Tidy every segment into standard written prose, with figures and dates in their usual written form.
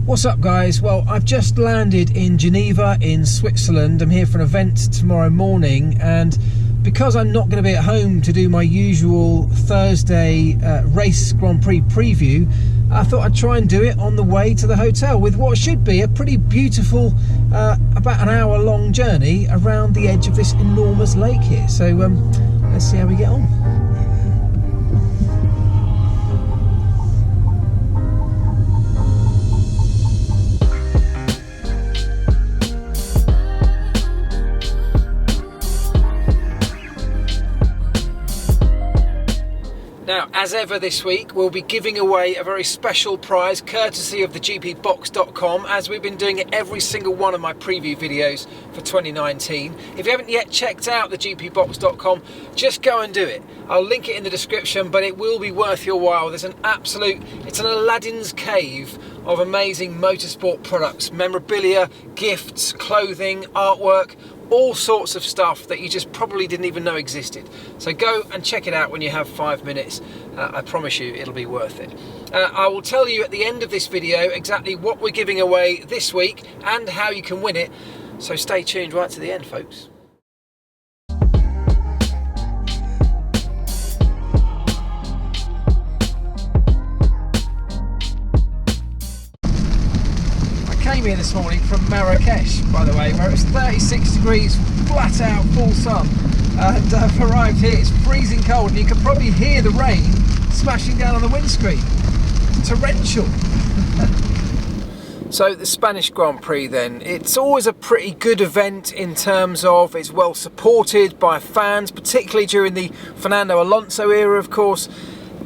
What's up guys? Well, I've just landed in Geneva in Switzerland. I'm here for an event tomorrow morning, and because I'm not going to be at home to do my usual Thursday race Grand Prix preview, I thought I'd try and do it on the way to the hotel with what should be a pretty beautiful about an hour long journey around the edge of this enormous lake here. So let's see how we get on. Now, as ever this week, we'll be giving away a very special prize courtesy of the GPBox.com, as we've been doing it every single one of my preview videos for 2019. If you haven't yet checked out the GPBox.com, just go and do it. I'll link it in the description, but it will be worth your while. There's it's an Aladdin's cave of amazing motorsport products, memorabilia, gifts, clothing, artwork, all sorts of stuff that you just probably didn't even know existed. So go and check it out when you have 5 minutes. I promise you it'll be worth it. I will tell you at the end of this video exactly what we're giving away this week and how you can win it. So stay tuned right to the end, folks. Came here this morning from Marrakesh, by the way, where it's 36 degrees, flat out, full sun, and I've arrived here. It's freezing cold, and you can probably hear the rain smashing down on the windscreen. It's torrential. So the Spanish Grand Prix then, it's always a pretty good event in terms of it's well supported by fans, particularly during the Fernando Alonso era, of course.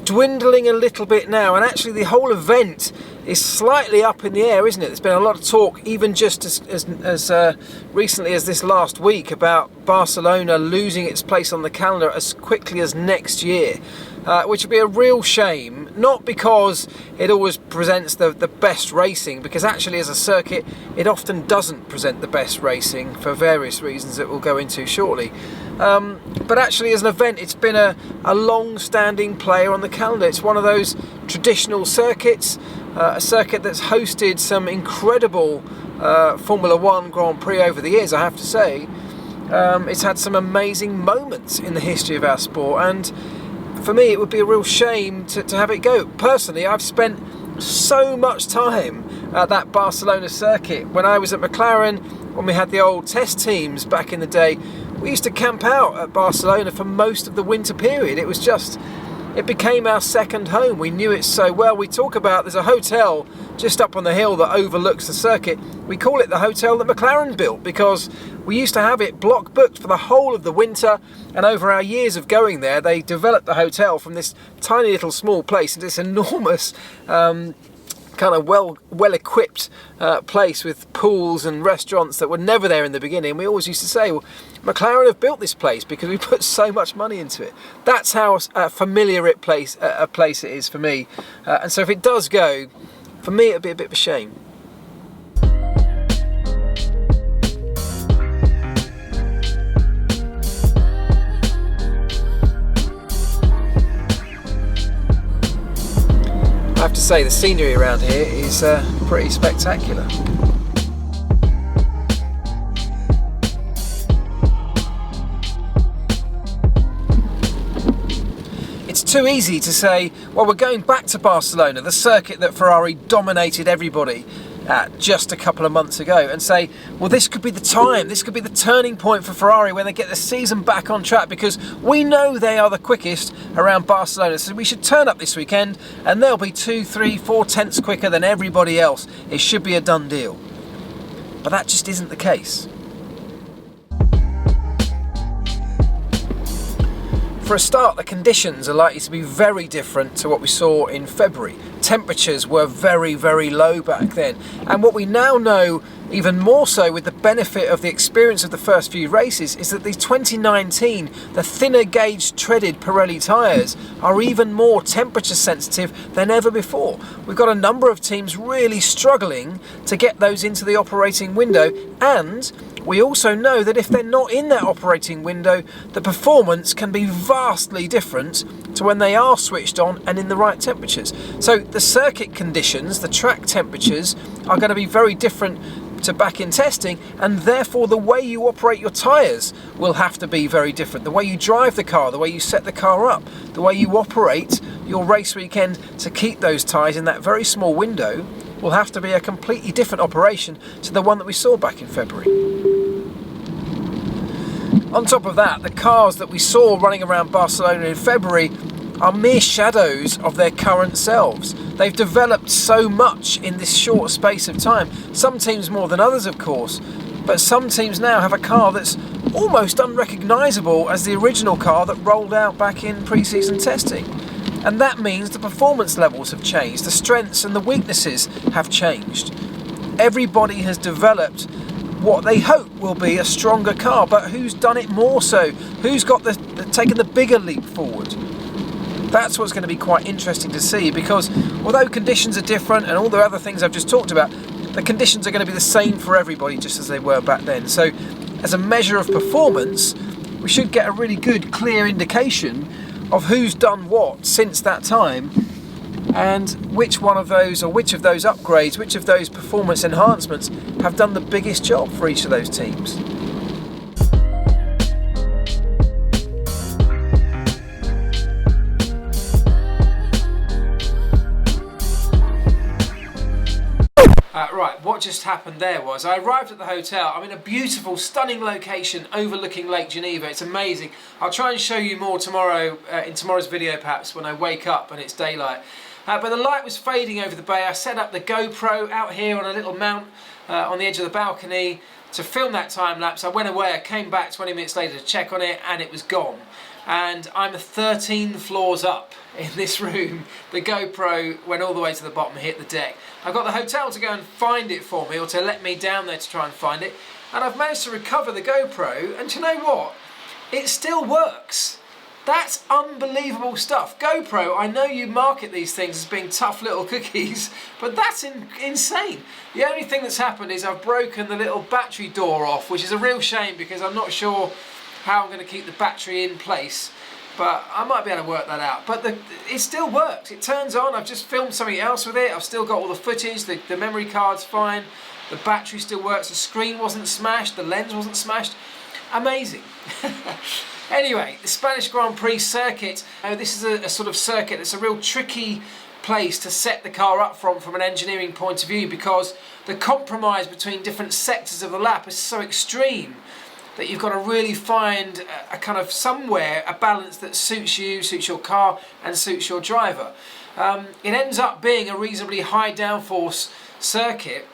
Dwindling a little bit now, and actually the whole event is slightly up in the air, isn't it? There's been a lot of talk, even just as recently as this last week, about Barcelona losing its place on the calendar as quickly as next year, which would be a real shame, not because it always presents the best racing, because actually as a circuit it often doesn't present the best racing for various reasons that we'll go into shortly. But actually as an event it's been a long-standing player on the calendar. It's one of those traditional circuits, a circuit that's hosted some incredible Formula One Grand Prix over the years, I have to say. It's had some amazing moments in the history of our sport, and for me it would be a real shame to have it go. Personally, I've spent so much time at that Barcelona circuit. When I was at McLaren, when we had the old test teams back in the day, we used to camp out at Barcelona for most of the winter period. It became our second home. We knew it so well. We talk about, there's a hotel just up on the hill that overlooks the circuit. We call it the hotel that McLaren built, because we used to have it block booked for the whole of the winter, and over our years of going there, they developed the hotel from this tiny little small place into this enormous kind of well-equipped place with pools and restaurants that were never there in the beginning. We always used to say, well, McLaren have built this place because we put so much money into it. That's how familiar a place it is for me. And so if it does go, for me it'd be a bit of a shame. I have to say the scenery around here is pretty spectacular. It's too easy to say, well, we're going back to Barcelona, the circuit that Ferrari dominated everybody at just a couple of months ago, and say, well, this could be the time, this could be the turning point for Ferrari when they get the season back on track, because we know they are the quickest around Barcelona, so we should turn up this weekend and they'll be 2, 3, 4 tenths quicker than everybody else. It should be a done deal. But that just isn't the case. For a start, the conditions are likely to be very different to what we saw in February. Temperatures were very, very low back then. And what we now know, even more so with the benefit of the experience of the first few races, is that the 2019, the thinner gauge treaded Pirelli tyres are even more temperature sensitive than ever before. We've got a number of teams really struggling to get those into the operating window, and we also know that if they're not in that operating window, the performance can be vastly different to when they are switched on and in the right temperatures. So the circuit conditions, the track temperatures, are going to be very different to back in testing, and therefore the way you operate your tyres will have to be very different. The way you drive the car, the way you set the car up, the way you operate your race weekend to keep those tyres in that very small window will have to be a completely different operation to the one that we saw back in February. On top of that, the cars that we saw running around Barcelona in February are mere shadows of their current selves. They've developed so much in this short space of time. Some teams more than others, of course, but some teams now have a car that's almost unrecognisable as the original car that rolled out back in pre-season testing. And that means the performance levels have changed, the strengths and the weaknesses have changed. Everybody has developed what they hope will be a stronger car, but who's done it more so? Who's got taken the bigger leap forward? That's what's going to be quite interesting to see, because although conditions are different and all the other things I've just talked about, the conditions are going to be the same for everybody just as they were back then. So as a measure of performance, we should get a really good, clear indication of who's done what since that time, and which one of those, or which of those upgrades, which of those performance enhancements have done the biggest job for each of those teams. Right, what just happened there was I arrived at the hotel. I'm in a beautiful, stunning location overlooking Lake Geneva. It's amazing. I'll try and show you more tomorrow, in tomorrow's video perhaps, when I wake up and it's daylight. But the light was fading over the bay. I set up the GoPro out here on a little mount on the edge of the balcony to film that time lapse. I went away, I came back 20 minutes later to check on it, and it was gone. And I'm 13 floors up in this room. The GoPro went all the way to the bottom and hit the deck. I got the hotel to go and find it for me, or to let me down there to try and find it. And I've managed to recover the GoPro, and do you know what? It still works. That's unbelievable stuff. GoPro, I know you market these things as being tough little cookies, but that's insane. The only thing that's happened is I've broken the little battery door off, which is a real shame because I'm not sure how I'm going to keep the battery in place, but I might be able to work that out. But it still works. It turns on. I've just filmed something else with it. I've still got all the footage. The memory card's fine. The battery still works. The screen wasn't smashed. The lens wasn't smashed. Amazing. Anyway, the Spanish Grand Prix circuit. This is a sort of circuit that's a real tricky place to set the car up from an engineering point of view, because the compromise between different sectors of the lap is so extreme that you've got to really find a kind of somewhere a balance that suits you, suits your car and suits your driver. It ends up being a reasonably high downforce circuit,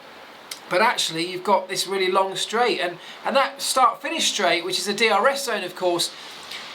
but actually you've got this really long straight, and that start-finish straight, which is a DRS zone of course,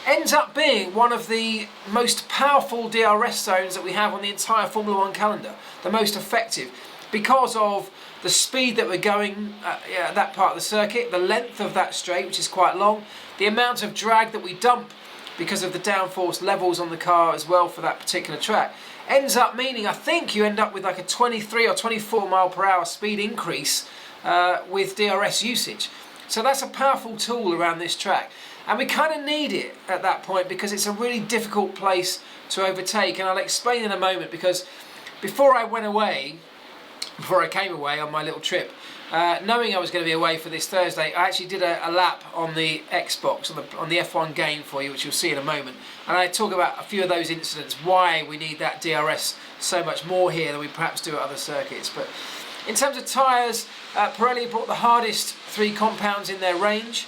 ends up being one of the most powerful DRS zones that we have on the entire Formula 1 calendar, the most effective, because of the speed that we're going at that part of the circuit, the length of that straight, which is quite long, the amount of drag that we dump because of the downforce levels on the car as well for that particular track, ends up meaning I think you end up with like a 23 or 24 mile per hour speed increase with DRS usage. So that's a powerful tool around this track, and we kind of need it at that point because it's a really difficult place to overtake, and I'll explain in a moment. Because before I came away on my little trip, knowing I was going to be away for this Thursday, I actually did a lap on the Xbox, on the F1 game for you, which you'll see in a moment. And I talk about a few of those incidents, why we need that DRS so much more here than we perhaps do at other circuits. But in terms of tyres, Pirelli brought the hardest 3 compounds in their range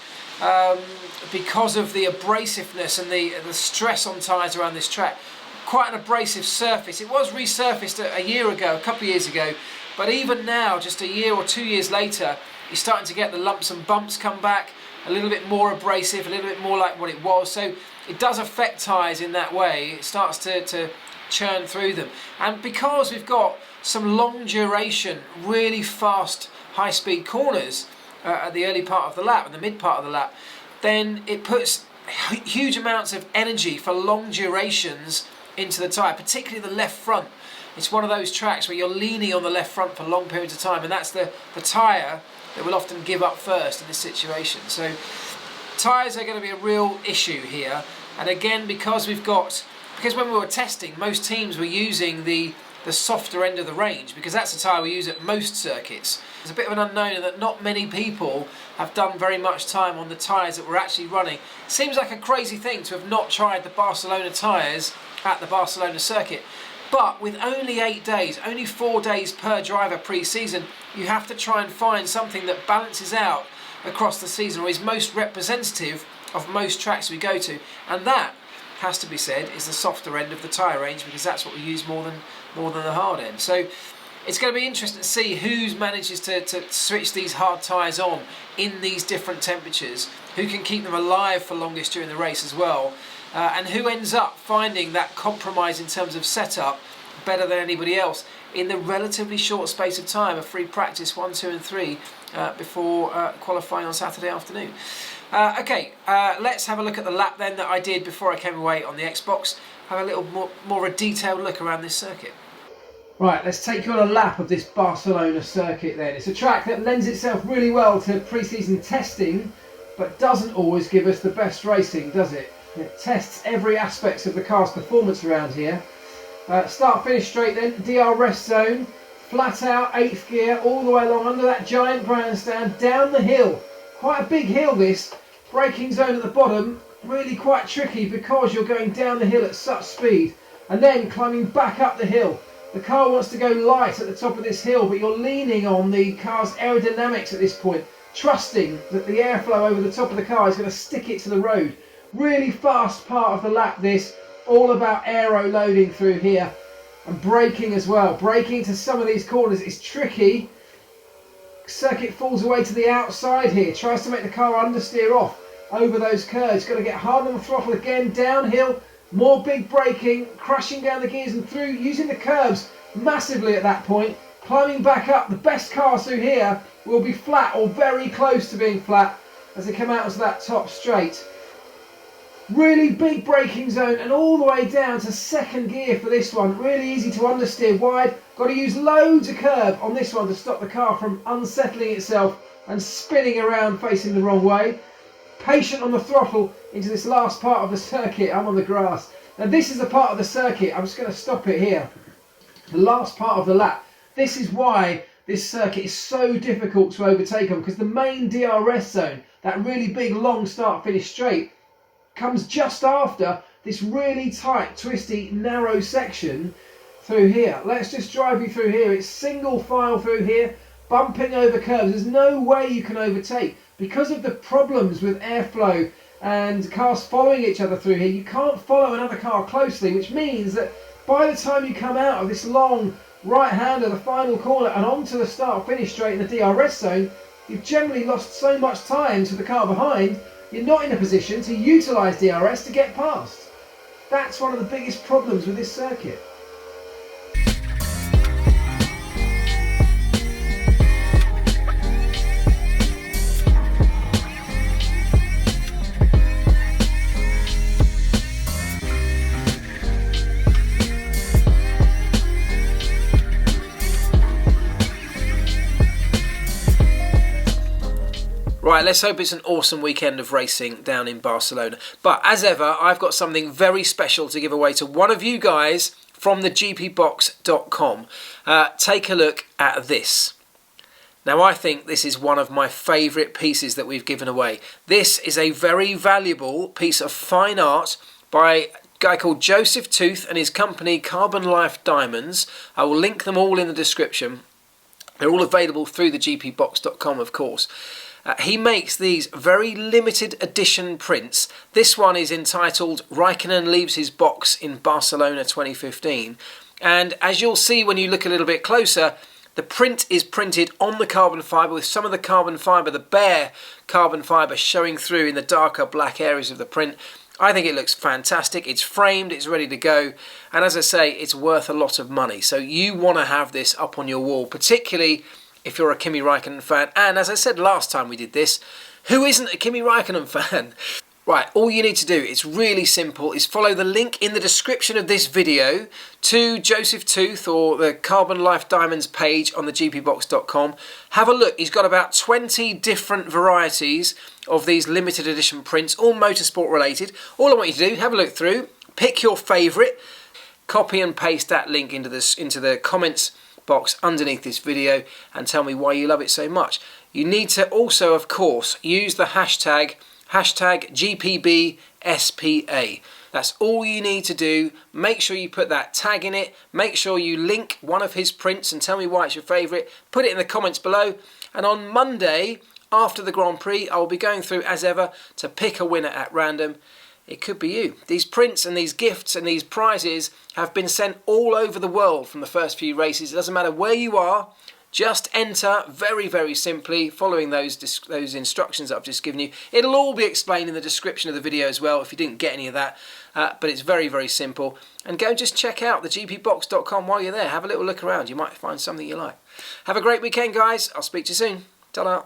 because of the abrasiveness and the stress on tyres around this track. Quite an abrasive surface. It was resurfaced a couple of years ago, but even now, just a year or 2 years later, you're starting to get the lumps and bumps come back, a little bit more abrasive, a little bit more like what it was. So it does affect tyres in that way. It starts to churn through them. And because we've got some long duration, really fast, high speed corners at the early part of the lap and the mid part of the lap, then it puts huge amounts of energy for long durations into the tyre, particularly the left front. It's one of those tracks where you're leaning on the left front for long periods of time, and that's the tyre that will often give up first in this situation. So tyres are going to be a real issue here. And again, because when we were testing, most teams were using the the softer end of the range, because that's the tyre we use at most circuits. It's a bit of an unknown in that not many people have done very much time on the tyres that we're actually running. Seems like a crazy thing to have not tried the Barcelona tyres at the Barcelona circuit. But with only 8 days, only 4 days per driver pre-season, you have to try and find something that balances out across the season, or is most representative of most tracks we go to. And that, has to be said, is the softer end of the tyre range, because that's what we use more than the hard end. So it's going to be interesting to see who manages to switch these hard tyres on in these different temperatures, who can keep them alive for longest during the race as well, and who ends up finding that compromise in terms of setup better than anybody else in the relatively short space of time of free practice 1, 2 and 3 before qualifying on Saturday afternoon. Let's have a look at the lap then that I did before I came away on the Xbox. Have a little more a detailed look around this circuit. Right, let's take you on a lap of this Barcelona circuit then. It's a track that lends itself really well to pre-season testing, but doesn't always give us the best racing, does it? It tests every aspect of the car's performance around here. Start finish straight then, DRS zone, flat out 8th gear all the way along under that giant grandstand, down the hill. Quite a big hill this, braking zone at the bottom, really quite tricky because you're going down the hill at such speed and then climbing back up the hill. The car wants to go light at the top of this hill, but you're leaning on the car's aerodynamics at this point, trusting that the airflow over the top of the car is going to stick it to the road. Really fast part of the lap this, all about aero loading through here and braking as well. Braking into some of these corners is tricky. Circuit falls away to the outside here, tries to make the car understeer off over those curves. Got to get hard on the throttle again, downhill, more big braking, crashing down the gears and through, using the curbs massively at that point, climbing back up. The best cars through here will be flat or very close to being flat as they come out onto that top straight. Really big braking zone and all the way down to 2nd gear for this one. Really easy to understeer wide. Got to use loads of curb on this one to stop the car from unsettling itself and spinning around facing the wrong way. Patient on the throttle into this last part of the circuit. I'm on the grass. Now this is the part of the circuit. I'm just going to stop it here. The last part of the lap. This is why this circuit is so difficult to overtake on, because the main DRS zone, that really big long start finish straight, comes just after this really tight, twisty, narrow section through here. Let's just drive you through here. It's single file through here, bumping over curves. There's no way you can overtake. Because of the problems with airflow and cars following each other through here, you can't follow another car closely, which means that by the time you come out of this long right hand of the final corner and onto the start-finish straight in the DRS zone, you've generally lost so much time to the car behind, you're not in a position to utilise DRS to get past. That's one of the biggest problems with this circuit. Right, let's hope it's an awesome weekend of racing down in Barcelona. But as ever, I've got something very special to give away to one of you guys from the gpbox.com. Take a look at this. Now, I think this is one of my favourite pieces that we've given away. This is a very valuable piece of fine art by a guy called Joseph Tooth and his company CarbonLife.Diamonds. I will link them all in the description. They're all available through the gpbox.com, of course. He makes these very limited edition prints. This one is entitled Raikkonen Leaves His Box in Barcelona 2015. And as you'll see when you look a little bit closer, the print is printed on the carbon fibre, with some of the carbon fibre, the bare carbon fibre, showing through in the darker black areas of the print. I think it looks fantastic. It's framed, it's ready to go. And as I say, it's worth a lot of money. So you want to have this up on your wall, particularly if you're a Kimi Raikkonen fan. And as I said last time we did this, who isn't a Kimi Raikkonen fan? Right, all you need to do, it's really simple, is follow the link in the description of this video to Joseph Tooth or the CarbonLife.Diamonds page on the gpbox.com. Have a look. He's got about 20 different varieties of these limited edition prints, all motorsport related. All I want you to do, have a look through, pick your favourite, copy and paste that link into the comments box underneath this video and tell me why you love it so much. You need to also, of course, use the hashtag GPBSPA. That's all you need to do. Make sure you put that tag in it. Make sure you link one of his prints and tell me why it's your favourite. Put it in the comments below. And on Monday, after the Grand Prix, I will be going through, as ever, to pick a winner at random. It could be you. These prints and these gifts and these prizes have been sent all over the world from the first few races. It doesn't matter where you are. Just enter very, very simply, following those instructions that I've just given you. It'll all be explained in the description of the video as well if you didn't get any of that. But it's very, very simple. And go and just check out the gpbox.com while you're there. Have a little look around. You might find something you like. Have a great weekend, guys. I'll speak to you soon. Ta-da.